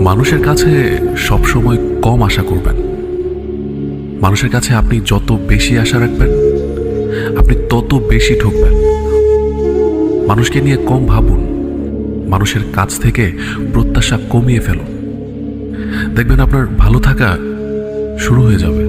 মানুষের কাছে সবসময় কম আশা করবেন। মানুষের কাছে আপনি যত বেশি আশা রাখবেন, আপনি তত বেশি ঠকবেন। মানুষকে নিয়ে কম ভাবুন, মানুষের কাছ থেকে প্রত্যাশা কমিয়ে ফেলুন। দেখবেন আপনার ভালো থাকা শুরু হয়ে যাবে।